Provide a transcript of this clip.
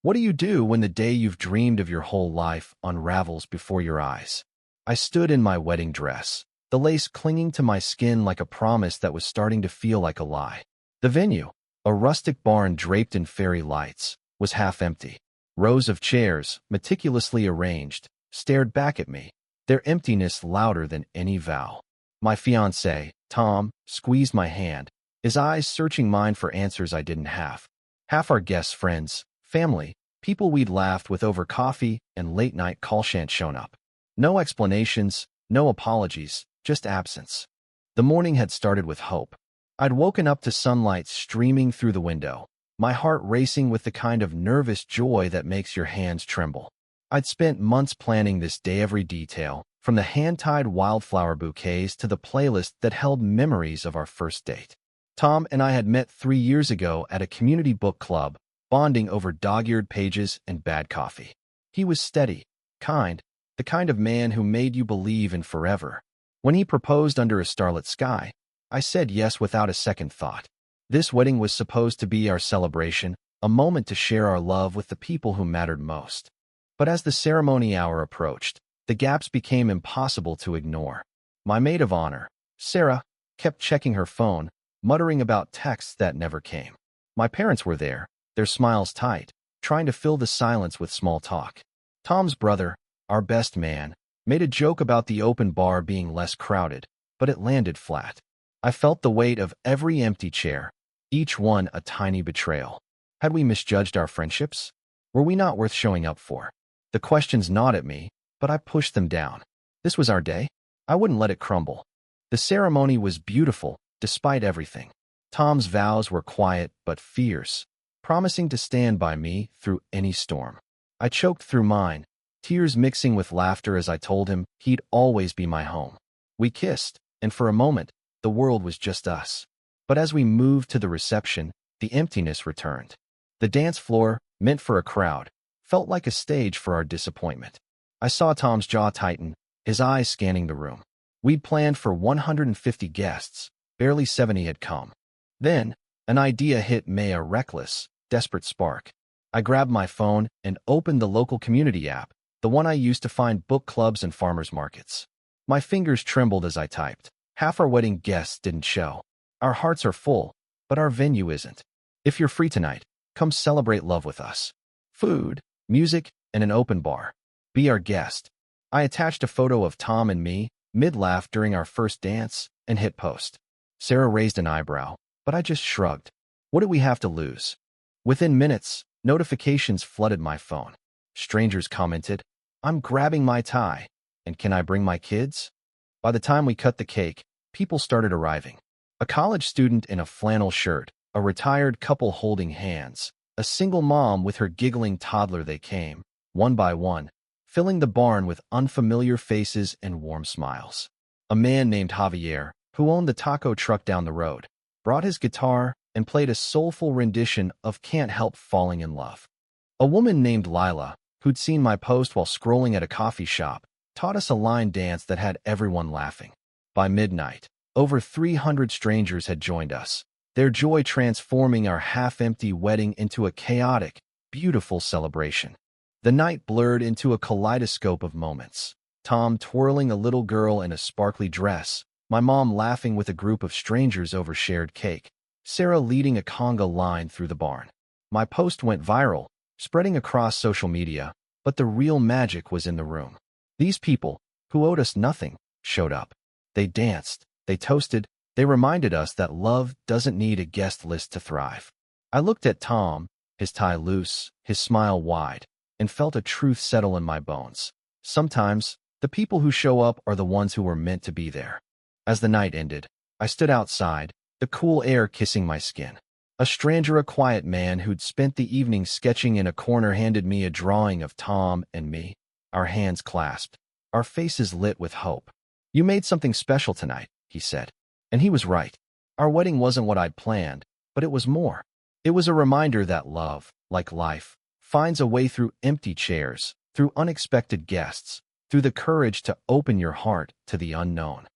What do you do when the day you've dreamed of your whole life unravels before your eyes? I stood in my wedding dress, the lace clinging to my skin like a promise that was starting to feel like a lie. The venue, a rustic barn draped in fairy lights, was half empty. Rows of chairs, meticulously arranged, stared back at me, their emptiness louder than any vow. My fiancé, Tom, squeezed my hand, his eyes searching mine for answers I didn't have. Half our guests, friends, family, people we'd laughed with over coffee and late-night call hadn't shown up. No explanations, no apologies, just absence. The morning had started with hope. I'd woken up to sunlight streaming through the window, my heart racing with the kind of nervous joy that makes your hands tremble. I'd spent months planning this day, every detail, from the hand-tied wildflower bouquets to the playlist that held memories of our first date. Tom and I had met 3 years ago at a community book club, bonding over dog-eared pages and bad coffee. He was steady, kind, the kind of man who made you believe in forever. When he proposed under a starlit sky, I said yes without a second thought. This wedding was supposed to be our celebration, a moment to share our love with the people who mattered most. But as the ceremony hour approached, the gaps became impossible to ignore. My maid of honor, Sarah, kept checking her phone, muttering about texts that never came. My parents were there, their smiles tight, trying to fill the silence with small talk. Tom's brother, our best man, made a joke about the open bar being less crowded, but it landed flat. I felt the weight of every empty chair, each one a tiny betrayal. Had we misjudged our friendships? Were we not worth showing up for? The questions gnawed at me, but I pushed them down. This was our day. I wouldn't let it crumble. The ceremony was beautiful, despite everything. Tom's vows were quiet but fierce, promising to stand by me through any storm. I choked through mine, tears mixing with laughter as I told him he'd always be my home. We kissed, and for a moment, the world was just us. But as we moved to the reception, the emptiness returned. The dance floor, meant for a crowd, felt like a stage for our disappointment. I saw Tom's jaw tighten, his eyes scanning the room. We'd planned for 150 guests, barely 70 had come. Then, an idea hit me, a reckless, desperate spark. I grabbed my phone and opened the local community app, the one I used to find book clubs and farmers markets. My fingers trembled as I typed. Half our wedding guests didn't show. Our hearts are full, but our venue isn't. If you're free tonight, come celebrate love with us. Food, music, and an open bar. Be our guest. I attached a photo of Tom and me, mid-laugh during our first dance, and hit post. Sarah raised an eyebrow, but I just shrugged. What did we have to lose? Within minutes, notifications flooded my phone. Strangers commented, "I'm grabbing my tie, and can I bring my kids?" By the time we cut the cake, people started arriving. A college student in a flannel shirt, a retired couple holding hands, a single mom with her giggling toddler. They came, one by one, filling the barn with unfamiliar faces and warm smiles. A man named Javier, who owned the taco truck down the road, brought his guitar and played a soulful rendition of Can't Help Falling in Love. A woman named Lila, who'd seen my post while scrolling at a coffee shop, taught us a line dance that had everyone laughing. By midnight, over 300 strangers had joined us, their joy transforming our half-empty wedding into a chaotic, beautiful celebration. The night blurred into a kaleidoscope of moments. Tom twirling a little girl in a sparkly dress, my mom laughing with a group of strangers over shared cake, Sarah leading a conga line through the barn. My post went viral, spreading across social media, but the real magic was in the room. These people, who owed us nothing, showed up. They danced, they toasted, they reminded us that love doesn't need a guest list to thrive. I looked at Tom, his tie loose, his smile wide, and felt a truth settle in my bones. Sometimes, the people who show up are the ones who were meant to be there. As the night ended, I stood outside, the cool air kissing my skin. A stranger, a quiet man who'd spent the evening sketching in a corner, handed me a drawing of Tom and me, our hands clasped, our faces lit with hope. "You made something special tonight," he said. And he was right. Our wedding wasn't what I'd planned, but it was more. It was a reminder that love, like life, finds a way through empty chairs, through unexpected guests, through the courage to open your heart to the unknown.